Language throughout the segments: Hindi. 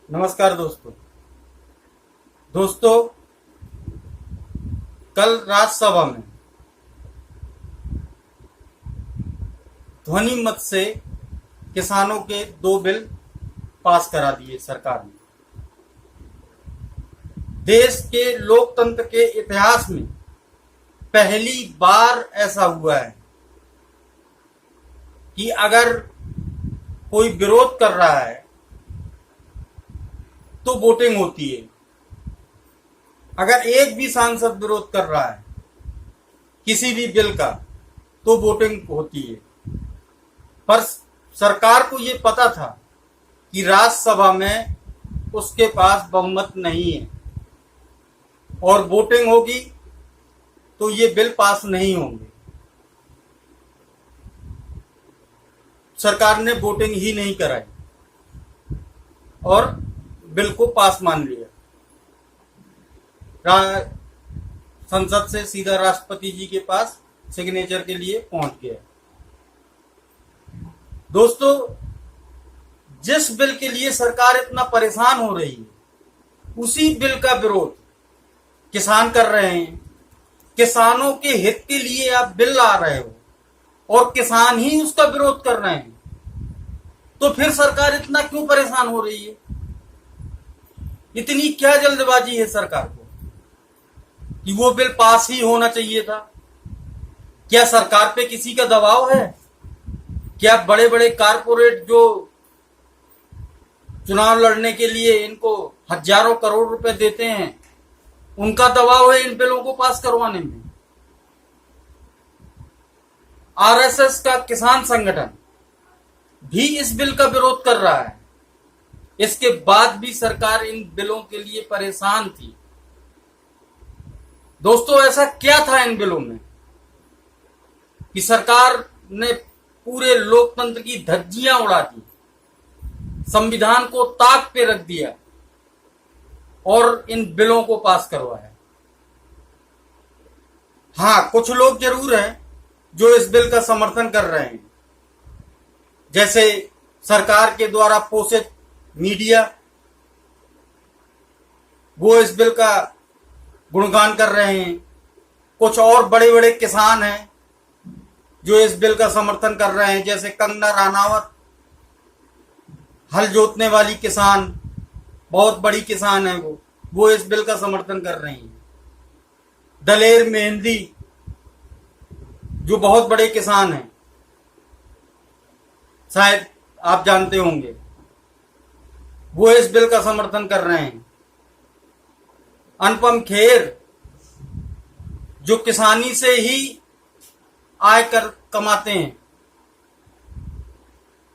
नमस्कार दोस्तों। कल राज्यसभा में ध्वनि मत से किसानों के 2 बिल पास करा दिए सरकार ने। देश के लोकतंत्र के इतिहास में पहली बार ऐसा हुआ है कि अगर कोई विरोध कर रहा है तो वोटिंग होती है। अगर एक भी सांसद विरोध कर रहा है किसी भी बिल का तो वोटिंग होती है। पर सरकार को ये पता था कि राज्यसभा में उसके पास बहुमत नहीं है और वोटिंग होगी तो ये बिल पास नहीं होंगे। सरकार ने वोटिंग ही नहीं कराई और बिल को पास मान लिया। संसद से सीधा राष्ट्रपति जी के पास सिग्नेचर के लिए पहुंच गया। दोस्तों, जिस बिल के लिए सरकार इतना परेशान हो रही है उसी बिल का विरोध किसान कर रहे हैं। किसानों के हित के लिए आप बिल ला रहे हो और किसान ही उसका विरोध कर रहे हैं, तो फिर सरकार इतना क्यों परेशान हो रही है? इतनी क्या जल्दबाजी है सरकार को कि वो बिल पास ही होना चाहिए था? क्या सरकार पे किसी का दबाव है? क्या बड़े बड़े कारपोरेट जो चुनाव लड़ने के लिए इनको हजारों करोड़ रुपए देते हैं, उनका दबाव है इन बिलों को पास करवाने में? आरएसएस का किसान संगठन भी इस बिल का विरोध कर रहा है। इसके बाद भी सरकार इन बिलों के लिए परेशान थी। दोस्तों, ऐसा क्या था इन बिलों में कि सरकार ने पूरे लोकतंत्र की धज्जियां उड़ा दी, संविधान को ताक पे रख दिया और इन बिलों को पास करवाया? हाँ, कुछ लोग जरूर हैं जो इस बिल का समर्थन कर रहे हैं, जैसे सरकार के द्वारा पोषित मीडिया, वो इस बिल का गुणगान कर रहे हैं। कुछ और बड़े बड़े किसान हैं जो इस बिल का समर्थन कर रहे हैं, जैसे कंगना रनावत, हल जोतने वाली किसान, बहुत बड़ी किसान है वो इस बिल का समर्थन कर रही हैं। दलेर मेहंदी, जो बहुत बड़े किसान हैं, शायद आप जानते होंगे, वो इस बिल का समर्थन कर रहे हैं। अनुपम खेर, जो किसानी से ही आय कर कमाते हैं,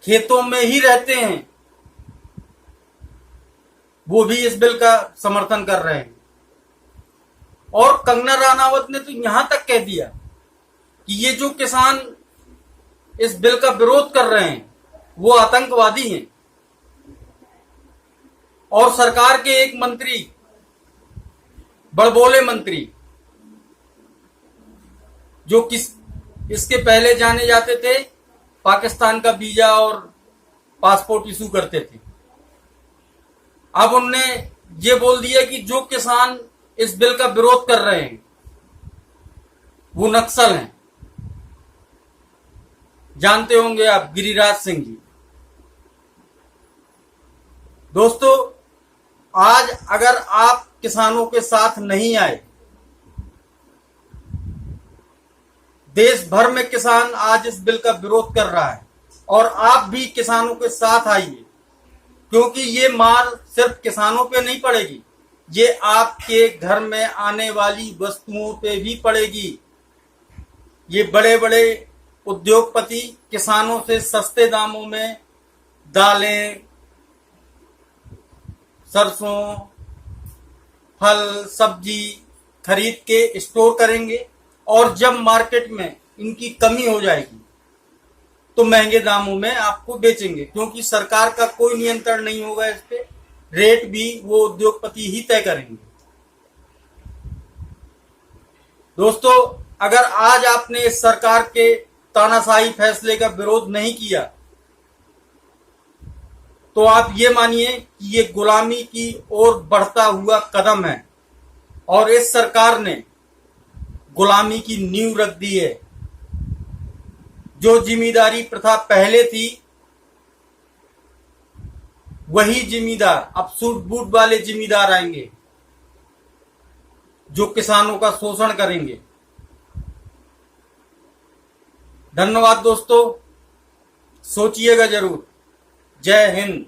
खेतों में ही रहते हैं, वो भी इस बिल का समर्थन कर रहे हैं। और कंगना रनावत ने तो यहां तक कह दिया कि ये जो किसान इस बिल का विरोध कर रहे हैं वो आतंकवादी हैं। और सरकार के एक मंत्री, बड़बोले मंत्री, जो इसके पहले जाने जाते थे पाकिस्तान का वीजा और पासपोर्ट इशू करते थे, अब उनने ये बोल दिया कि जो किसान इस बिल का विरोध कर रहे हैं वो नक्सल हैं। जानते होंगे आप, गिरिराज सिंह जी। दोस्तों, आज अगर आप किसानों के साथ नहीं आए, देश भर में किसान आज इस बिल का विरोध कर रहा है, और आप भी किसानों के साथ आइए, क्योंकि ये मार सिर्फ किसानों पे नहीं पड़ेगी, ये आपके घर में आने वाली वस्तुओं पे भी पड़ेगी। ये बड़े बड़े उद्योगपति किसानों से सस्ते दामों में दालें, सरसों, फल, सब्जी खरीद के स्टोर करेंगे, और जब मार्केट में इनकी कमी हो जाएगी तो महंगे दामों में आपको बेचेंगे, क्योंकि सरकार का कोई नियंत्रण नहीं होगा इस पे। रेट भी वो उद्योगपति ही तय करेंगे। दोस्तों, अगर आज आपने इस सरकार के तानाशाही फैसले का विरोध नहीं किया तो आप ये मानिए कि ये गुलामी की ओर बढ़ता हुआ कदम है और इस सरकार ने गुलामी की नींव रख दी है। जो जिम्मेदारी प्रथा पहले थी, वही जिम्मेदार अब सूट बूट वाले जिम्मेदार आएंगे जो किसानों का शोषण करेंगे। धन्यवाद दोस्तों, सोचिएगा जरूर। जय हिंद।